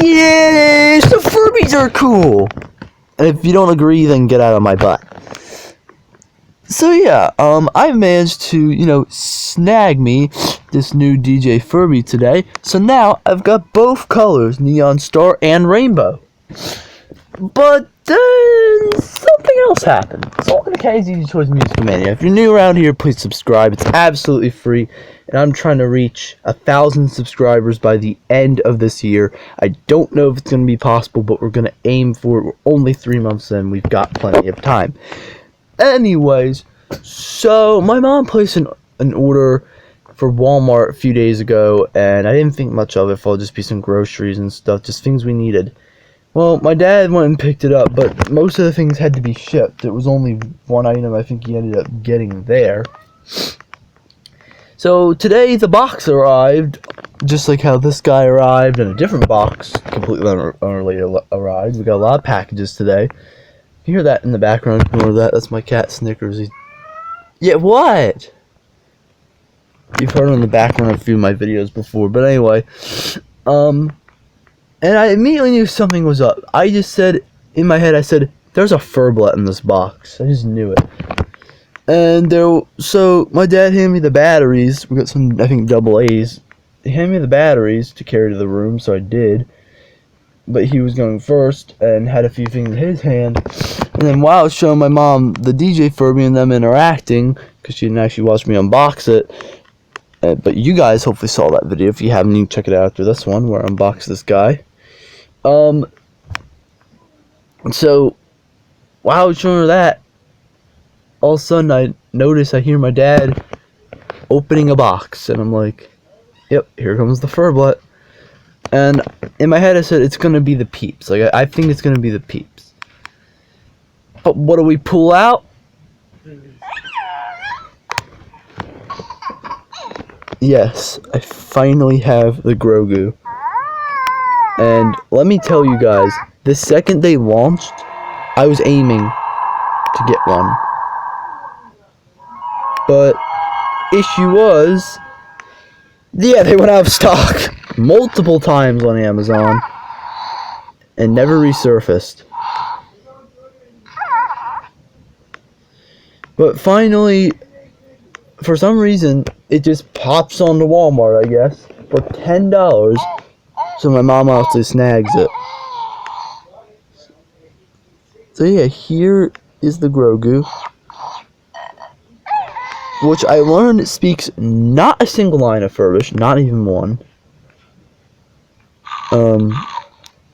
Yes, the Furbies are cool. And if you don't agree, then get out of my butt. So yeah, I managed to, snag me this new DJ Furby today. So now I've got both colors, Neon Star and Rainbow. But then something else happened. So welcome to K's Easy Choice Musical Mania. If you're new around here, please subscribe. It's absolutely free. And I'm trying to reach 1,000 subscribers by the end of this year. I don't know if it's going to be possible, but we're going to aim for it. We're only 3 months in. We've got plenty of time. Anyways, so my mom placed an order for Walmart a few days ago, and I didn't think much of it. It'll just be some groceries and stuff, just things we needed. Well, my dad went and picked it up, but most of the things had to be shipped. It was only one item I think he ended up getting there. So today the box arrived, just like how this guy arrived, and a different box, completely unrelated, arrived. We got a lot of packages today. You hear that in the background? Ignore that. That's my cat Snickers. Yeah, what? You've heard him in the background of a few of my videos before, but anyway, and I immediately knew something was up. I just said, in my head, I said, there's a Furblet in this box. I just knew it. And so my dad handed me the batteries. We got some, I think, AA's. He handed me the batteries to carry to the room, so I did. But he was going first and had a few things in his hand. And then while I was showing my mom the DJ Furby and them interacting, because she didn't actually watch me unbox it, but you guys hopefully saw that video. If you haven't, you can check it out after this one, where I unbox this guy. So while I was showing her that, all of a sudden I hear my dad opening a box, and I'm like, yep, here comes the Furblet. And in my head I said, it's gonna be the Peeps. Like, I think it's gonna be the Peeps. But what do we pull out? Yes, I finally have the Grogu. And let me tell you guys, the second they launched, I was aiming to get one. But issue was, yeah, they went out of stock multiple times on Amazon and never resurfaced. But finally, for some reason, it just pops onto Walmart, I guess, for $10. So my mom actually snags it. So yeah, here is the Grogu, which I learned speaks not a single line of Furbish, not even one.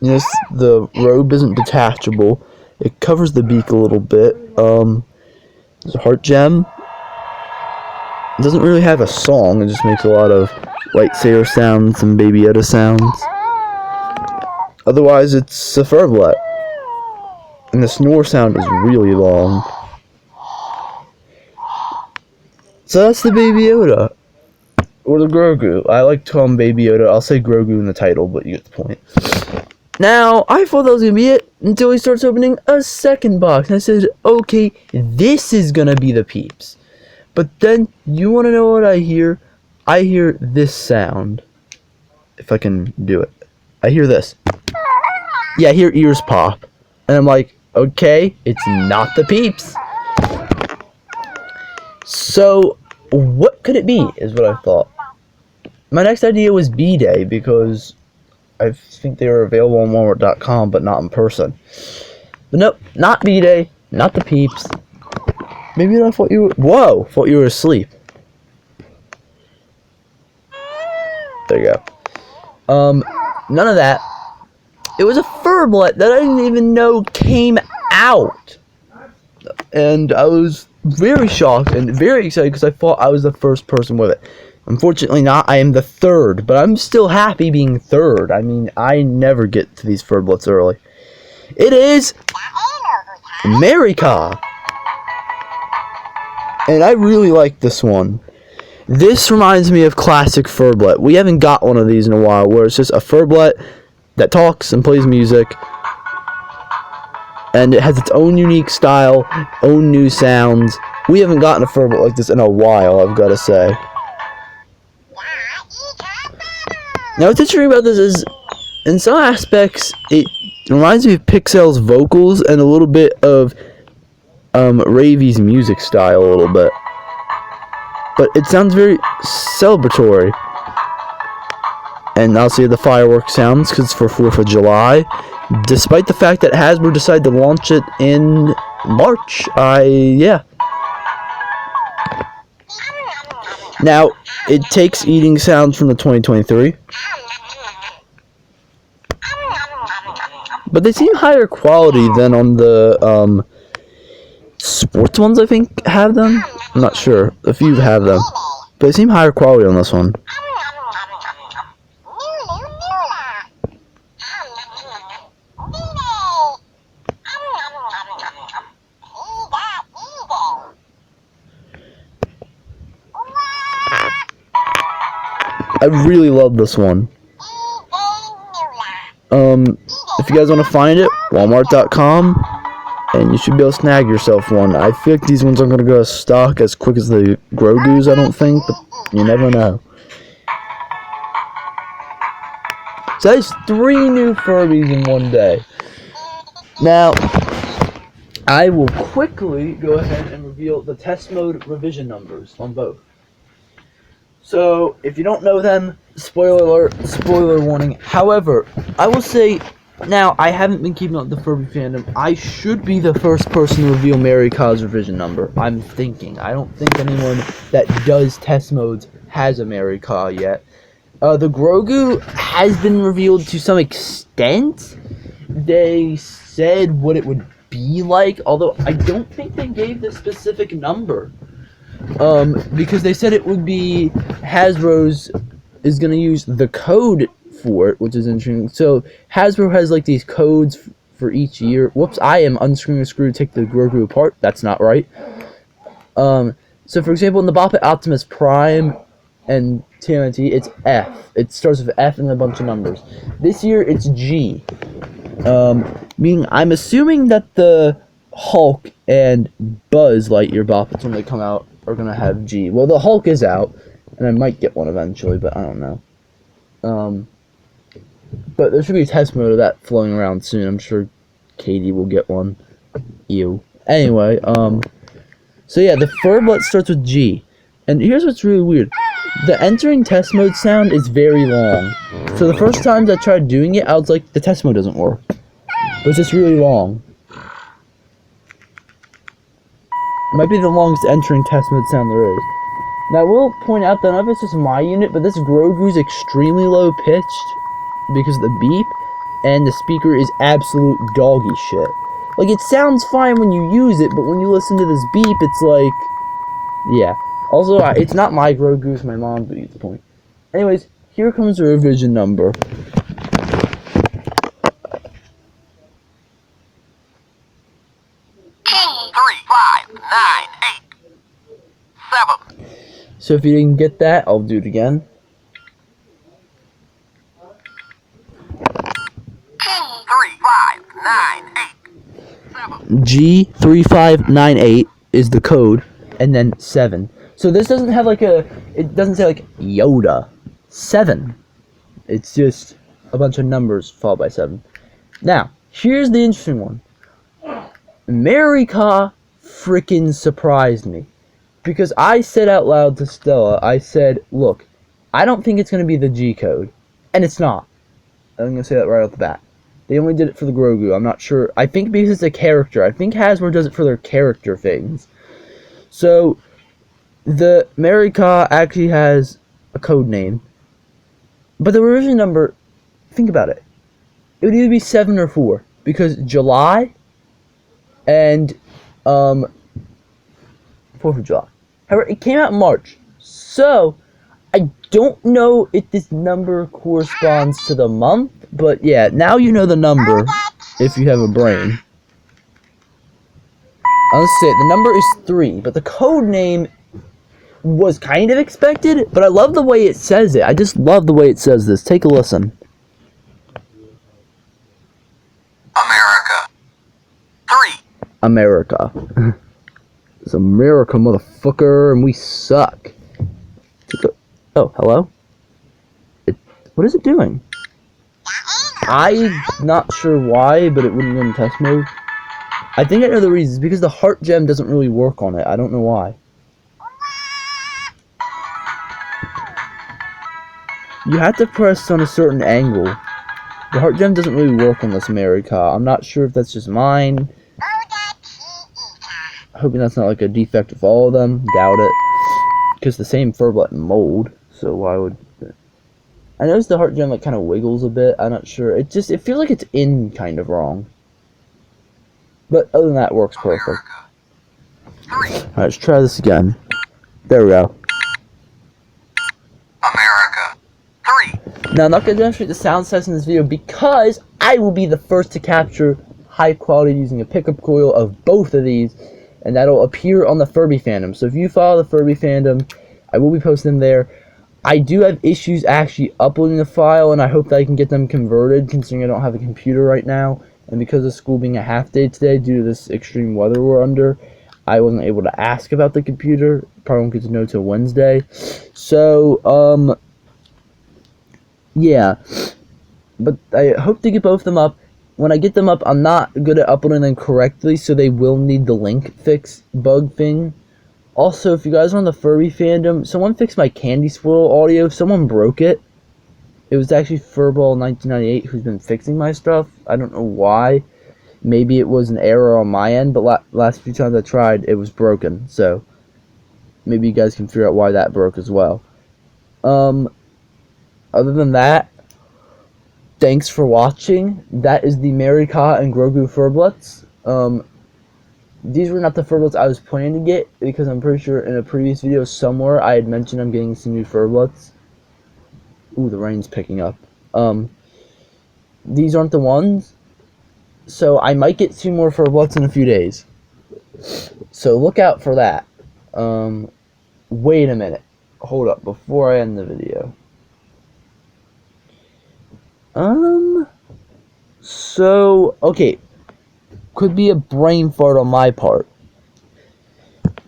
Yes, the robe isn't detachable. It covers the beak a little bit. There's a heart gem. It doesn't really have a song. It just makes a lot of lightsaber sounds and Baby Yoda sounds. Otherwise, it's a Furblet. And the snore sound is really long. So that's the Baby Yoda. Or the Grogu. I like to call him Baby Yoda. I'll say Grogu in the title, but you get the point. Now, I thought that was going to be it until he starts opening a second box. And I said, okay, this is going to be the Peeps. But then, you want to know what I hear? I hear this sound. If I can do it. I hear this. Yeah, I hear ears pop. And I'm like, okay, it's not the Peeps. So, what could it be, is what I thought. My next idea was B-Day, because I think they were available on Walmart.com, but not in person. But nope, not B-Day, not the Peeps. Maybe I thought you were... Whoa! Thought you were asleep. There you go. None of that. It was a Furblet that I didn't even know came out. And I was very shocked and very excited because I thought I was the first person with it. Unfortunately not, I am the third, but I'm still happy being third. I mean, I never get to these Furblets early. It is Meri-cah. And I really like this one. This reminds me of classic Furblet. We haven't got one of these in a while, where it's just a Furblet that talks and plays music. And it has its own unique style, own new sounds. We haven't gotten a Furblet like this in a while, I've got to say. Now, what's interesting about this is, in some aspects, it reminds me of Pixel's vocals and a little bit of Ravi's music style a little bit. But it sounds very celebratory. And I'll see the fireworks sounds because it's for 4th of July. Despite the fact that Hasbro decided to launch it in March, yeah. Now, it takes eating sounds from the 2023. But they seem higher quality than on the sports ones, I think, have them. I'm not sure. A few have them. But they seem higher quality on this one. I really love this one. If you guys want to find it, Walmart.com, and you should be able to snag yourself one. I feel like these ones aren't going to go to stock as quick as the Grogu's, I don't think, but you never know. So that's 3 new Furbies in one day. Now, I will quickly go ahead and reveal the test mode revision numbers on both. So, if you don't know them, spoiler alert, spoiler warning. However, I will say, now, I haven't been keeping up with the Furby fandom. I should be the first person to reveal Meri-cah's revision number. I'm thinking. I don't think anyone that does test modes has a Meri-cah yet. The Grogu has been revealed to some extent. They said what it would be like, although I don't think they gave the specific number. Because they said it would be Hasbro's is going to use the code for it, which is interesting. So Hasbro has like these codes for each year. Whoops, I am unscrewing a screw to take the Grogu apart. That's not right. So for example, in the Bop It Optimus Prime and TMNT, it's F. It starts with F and a bunch of numbers. This year, it's G. Meaning, I'm assuming that the Hulk and Buzz Lightyear Bop It's when they come out are going to have G. Well, the Hulk is out, and I might get one eventually, but I don't know. But there should be a test mode of that floating around soon. I'm sure Katie will get one. Ew. Anyway, so yeah, the Furblets starts with G. And here's what's really weird. The entering test mode sound is very long. So the first times I tried doing it, I was like, the test mode doesn't work. But it's just really long. It might be the longest entering test mode sound there is. Now I will point out that none of it's just my unit, but this Grogu's extremely low pitched because of the beep, and the speaker is absolute doggy shit. Like, it sounds fine when you use it, but when you listen to this beep, it's like, yeah. Also, it's not my Grogu, it's my mom's, but you get the point. Anyways, here comes the revision number. So if you didn't get that, I'll do it again. G3598 is the code, and then 7. So this doesn't have like it doesn't say like Yoda. 7. It's just a bunch of numbers followed by 7. Now, here's the interesting one. Meri-cah freaking surprised me. Because I said out loud to Stella, I said, look, I don't think it's going to be the G code. And it's not. I'm going to say that right off the bat. They only did it for the Grogu. I'm not sure. I think because it's a character. I think Hasbro does it for their character things. So, the Meri-cah actually has a code name. But the revision number, think about it. It would either be 7 or 4. Because July and 4th of July. However, it came out in March. So, I don't know if this number corresponds to the month. But yeah, now you know the number if you have a brain. I'll say it, the number is 3. But the code name was kind of expected. But I love the way it says it. I just love the way it says this. Take a listen. America. 3. America. It's America, motherfucker, and we suck. Oh, hello? What is it doing? I'm not sure why, but it wouldn't go in test mode. I think I know the reason. It's because the heart gem doesn't really work on it. I don't know why. You have to press on a certain angle. The heart gem doesn't really work on this Meri-cah. I'm not sure if that's just mine. Hoping that's not like a defect with all of them. Doubt it. Because the same Furblet mold. So why would... I noticed the heart gem like kind of wiggles a bit. I'm not sure. It feels like it's in kind of wrong. But other than that, it works perfect. Alright, let's try this again. There we go. America. Hurry! Now, I'm not going to demonstrate the sound size in this video because I will be the first to capture high quality using a pickup coil of both of these, and that'll appear on the Furby fandom. So if you follow the Furby fandom, I will be posting them there. I do have issues actually uploading the file, and I hope that I can get them converted, considering I don't have a computer right now. And because of school being a half day today due to this extreme weather we're under, I wasn't able to ask about the computer. Probably won't get to know till Wednesday. So, yeah. But I hope to get both of them up. When I get them up, I'm not good at uploading them correctly, so they will need the link fix bug thing. Also, if you guys are on the Furby fandom, someone fixed my Candy Swirl audio. Someone broke it. It was actually Furball1998 who's been fixing my stuff. I don't know why. Maybe it was an error on my end, but last few times I tried, it was broken. So, maybe you guys can figure out why that broke as well. Other than that, thanks for watching. That is the Meri-cah and Grogu Furblets. These were not the Furblets I was planning to get, because I'm pretty sure in a previous video somewhere I had mentioned I'm getting some new Furblets. Ooh, the rain's picking up. These aren't the ones. So I might get 2 more Furblets in a few days. So look out for that. Wait a minute. Hold up, before I end the video. So, okay. Could be a brain fart on my part.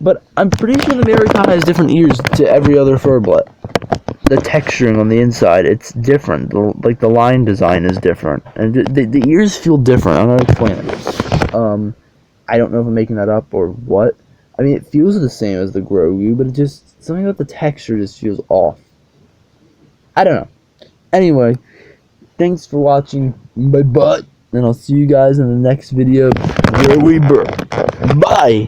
But I'm pretty sure the Meri-cah has different ears to every other Furblet. The texturing on the inside, it's different. Like the line design is different, and the ears feel different. I'm gonna explain it. I don't know if I'm making that up or what. I mean, it feels the same as the Grogu, but it just something about the texture just feels off. I don't know. Anyway, thanks for watching my butt, and I'll see you guys in the next video where we burn. Bye.